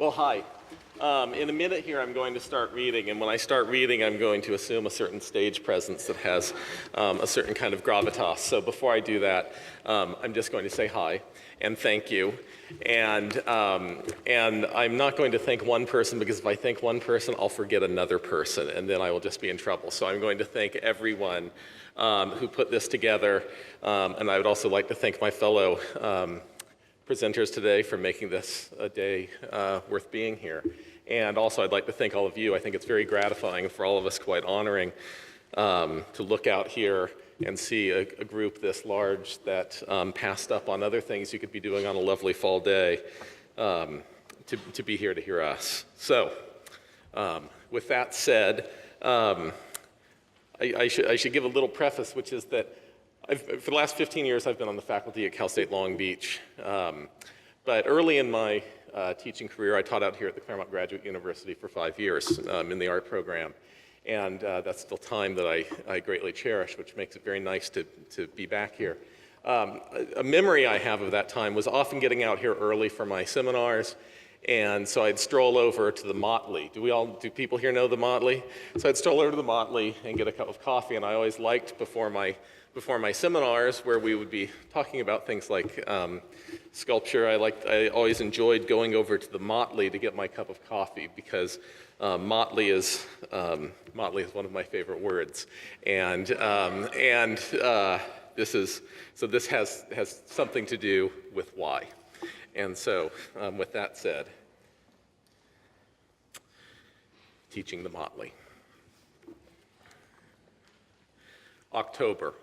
Well, hi. In a minute here, I'm going to start reading, and when I start reading, I'm going to assume a certain stage presence that has a certain kind of gravitas. So before I do that, I'm just going to say hi and thank you. And I'm not going to thank one person, because if I thank one person, I'll forget another person, and then I will just be in trouble. So I'm going to thank everyone who put this together, and I would also like to thank my fellow presenters today for making this a day worth being here. And also I'd like to thank all of you. I think it's very gratifying and for all of us quite honoring to look out here and see a group this large that passed up on other things you could be doing on a lovely fall day to be here to hear us. So with that said, I should give a little preface, which is that for the last 15 years, I've been on the faculty at Cal State Long Beach. But early in my teaching career, I taught out here at the Claremont Graduate University for 5 years in the art program. And that's still time that I greatly cherish, which makes it very nice to be back here. A memory I have of that time was often getting out here early for my seminars. And so I'd stroll over to the Motley. Do people here know the Motley? So I'd stroll over to the Motley and get a cup of coffee. And I always liked before my seminars, where we would be talking about things like sculpture, I always enjoyed going over to the Motley to get my cup of coffee, because Motley is one of my favorite words, and this has something to do with why. And so, with that said, teaching the Motley. October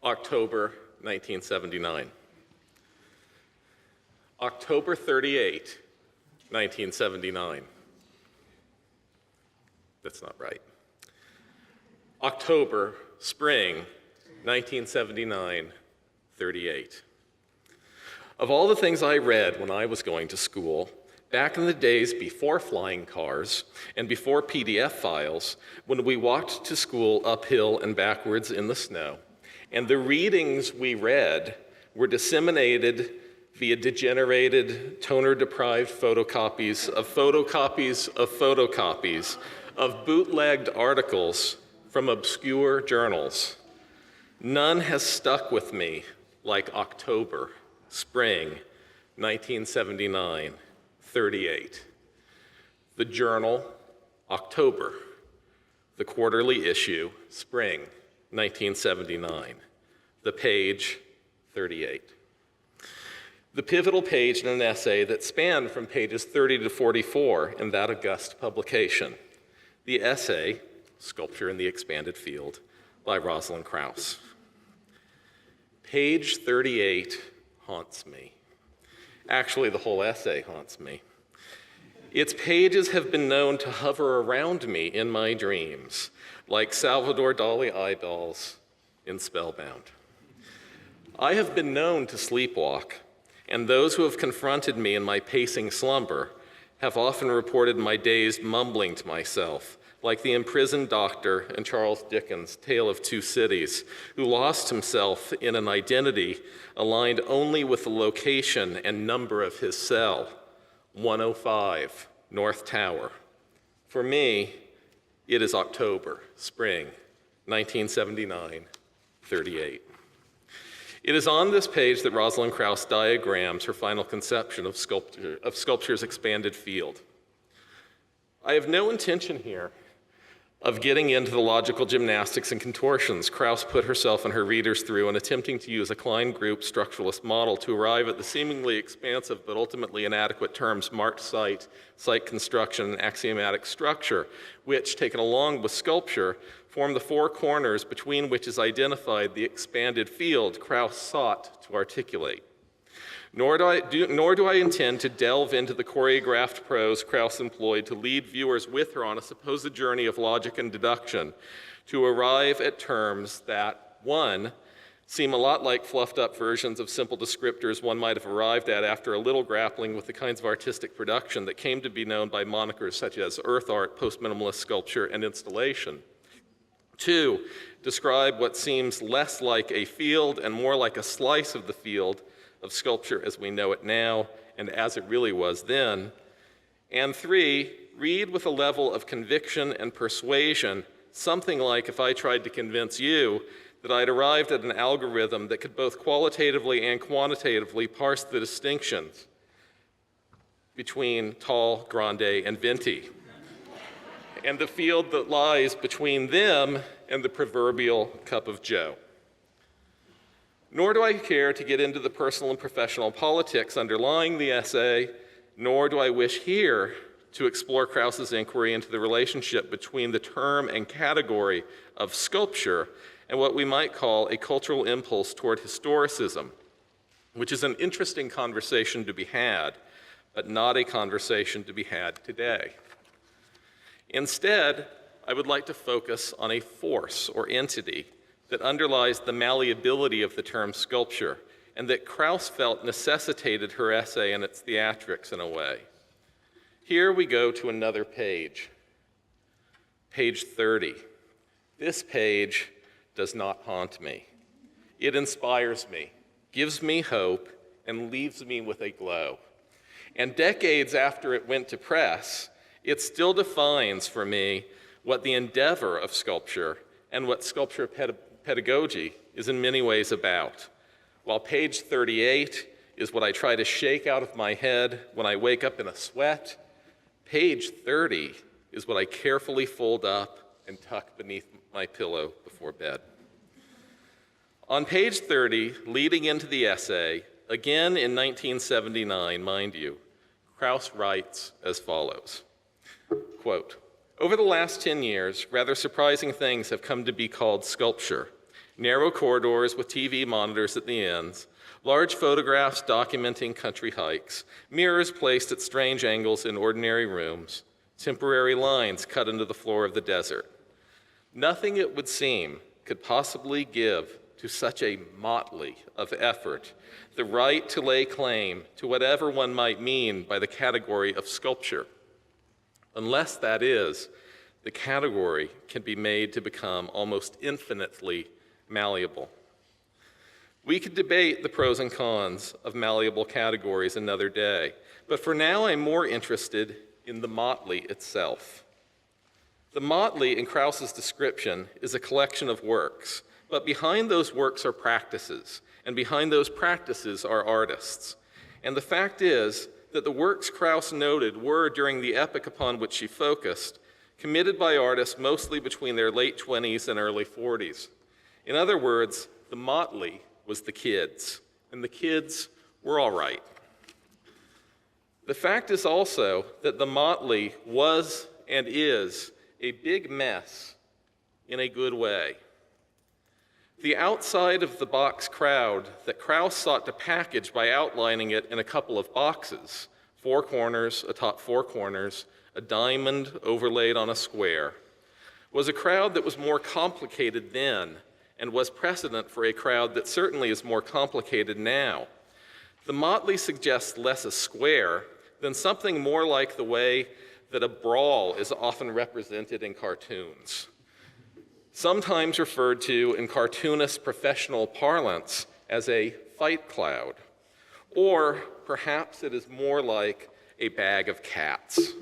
1979. October 38, 1979. That's not right. October, spring, 1979, 38. Of all the things I read when I was going to school, back in the days before flying cars and before PDF files, when we walked to school uphill and backwards in the snow, and the readings we read were disseminated via degenerated, toner-deprived photocopies of photocopies of photocopies of bootlegged articles from obscure journals. None has stuck with me like October, spring, 1979, 38. The journal, October. The quarterly issue, spring, 1979. The page, 38. The pivotal page in an essay that spanned from pages 30 to 44 in that august publication. The essay, Sculpture in the Expanded Field, by Rosalind Krauss. Page 38 haunts me. Actually, the whole essay haunts me. Its pages have been known to hover around me in my dreams, like Salvador Dali eyeballs in Spellbound. I have been known to sleepwalk, and those who have confronted me in my pacing slumber have often reported my dazed mumbling to myself, like the imprisoned doctor in Charles Dickens' Tale of Two Cities, who lost himself in an identity aligned only with the location and number of his cell, 105, North Tower. For me, it is October, spring, 1979, 38. It is on this page that Rosalind Krauss diagrams her final conception of sculpture's expanded field. I have no intention here of getting into the logical gymnastics and contortions Krauss put herself and her readers through in attempting to use a Klein group structuralist model to arrive at the seemingly expansive but ultimately inadequate terms marked site, site construction, and axiomatic structure, which, taken along with sculpture, form the four corners between which is identified the expanded field Krauss sought to articulate. Nor do I intend to delve into the choreographed prose Krauss employed to lead viewers with her on a supposed journey of logic and deduction to arrive at terms that, one, seem a lot like fluffed up versions of simple descriptors one might have arrived at after a little grappling with the kinds of artistic production that came to be known by monikers such as earth art, post-minimalist sculpture, and installation. Two, describe what seems less like a field and more like a slice of the field of sculpture as we know it now. and as it really was then. And 3, read with a level of conviction and persuasion, something like if I tried to convince you that I'd arrived at an algorithm that could both qualitatively and quantitatively parse the distinctions between tall, grande, and venti, and the field that lies between them and the proverbial cup of joe. Nor do I care to get into the personal and professional politics underlying the essay, nor do I wish here to explore Krauss's inquiry into the relationship between the term and category of sculpture and what we might call a cultural impulse toward historicism, which is an interesting conversation to be had, but not a conversation to be had today. Instead, I would like to focus on a force or entity that underlies the malleability of the term sculpture and that Krauss felt necessitated her essay and its theatrics in a way. Here we go to another page, page 30. This page does not haunt me. It inspires me, gives me hope, and leaves me with a glow. And decades after it went to press, it still defines for me what the endeavor of sculpture and what sculpture pedagogy is in many ways about. While page 38 is what I try to shake out of my head when I wake up in a sweat, page 30 is what I carefully fold up and tuck beneath my pillow before bed. On page 30, leading into the essay, again in 1979, mind you, Krauss writes as follows, quote, "Over the last 10 years, rather surprising things have come to be called sculpture. Narrow corridors with TV monitors at the ends, large photographs documenting country hikes, mirrors placed at strange angles in ordinary rooms, temporary lines cut into the floor of the desert. Nothing, it would seem, could possibly give to such a motley of effort the right to lay claim to whatever one might mean by the category of sculpture, unless, that is, the category can be made to become almost infinitely malleable. We could debate the pros and cons of malleable categories another day, but for now I'm more interested in the motley itself. The motley in Krauss's description is a collection of works, but behind those works are practices, and behind those practices are artists. And the fact is that the works Krauss noted were, during the epoch upon which she focused, committed by artists mostly between their late 20s and early 40s. In other words, the motley was the kids, and the kids were all right. The fact is also that the motley was and is a big mess in a good way. The outside of the box crowd that Krauss sought to package by outlining it in a couple of boxes, 4 corners atop 4 corners, a diamond overlaid on a square, was a crowd that was more complicated then and was precedent for a crowd that certainly is more complicated now. The motley suggests less a square than something more like the way that a brawl is often represented in cartoons, sometimes referred to in cartoonist professional parlance as a fight cloud, or perhaps it is more like a bag of cats.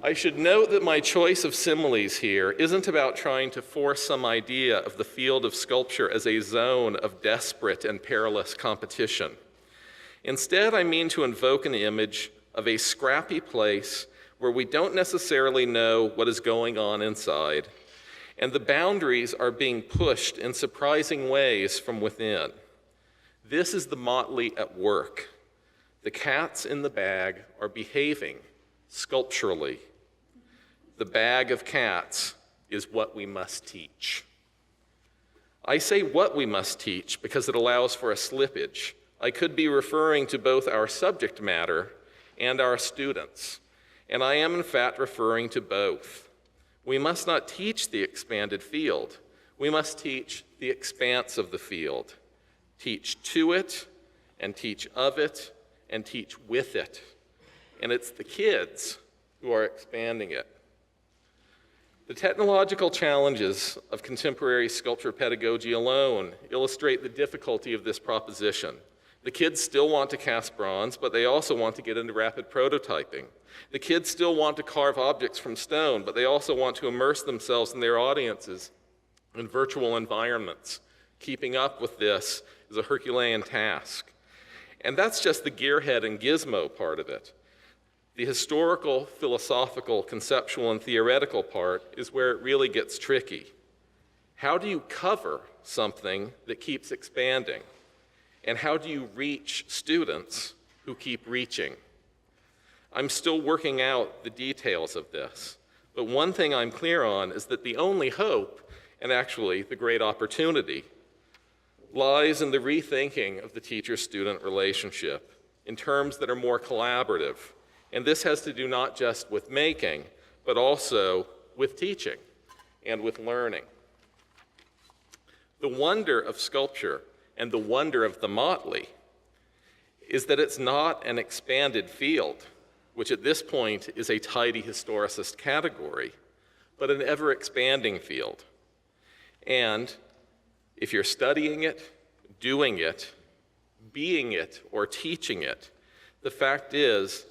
I should note that my choice of similes here isn't about trying to force some idea of the field of sculpture as a zone of desperate and perilous competition. Instead, I mean to invoke an image of a scrappy place where we don't necessarily know what is going on inside, and the boundaries are being pushed in surprising ways from within. This is the motley at work. The cats in the bag are behaving sculpturally. The bag of cats is what we must teach. I say what we must teach because it allows for a slippage. I could be referring to both our subject matter and our students, and I am in fact referring to both. We must not teach the expanded field. We must teach the expanse of the field. Teach to it, and teach of it, and teach with it. And it's the kids who are expanding it. The technological challenges of contemporary sculpture pedagogy alone illustrate the difficulty of this proposition. The kids still want to cast bronze, but they also want to get into rapid prototyping. The kids still want to carve objects from stone, but they also want to immerse themselves in their audiences in virtual environments. Keeping up with this is a Herculean task. And that's just the gearhead and gizmo part of it. The historical, philosophical, conceptual, and theoretical part is where it really gets tricky. How do you cover something that keeps expanding? And how do you reach students who keep reaching? I'm still working out the details of this, but one thing I'm clear on is that the only hope, and actually the great opportunity, lies in the rethinking of the teacher-student relationship in terms that are more collaborative. And this has to do not just with making, but also with teaching and with learning. The wonder of sculpture and the wonder of the Motley is that it's not an expanded field, which at this point is a tidy historicist category, but an ever-expanding field. And if you're studying it, doing it, being it, or teaching it, the fact is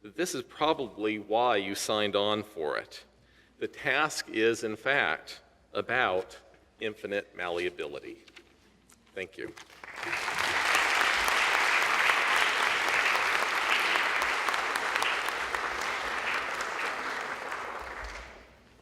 that this is probably why you signed on for it. The task is, in fact, about infinite malleability. Thank you.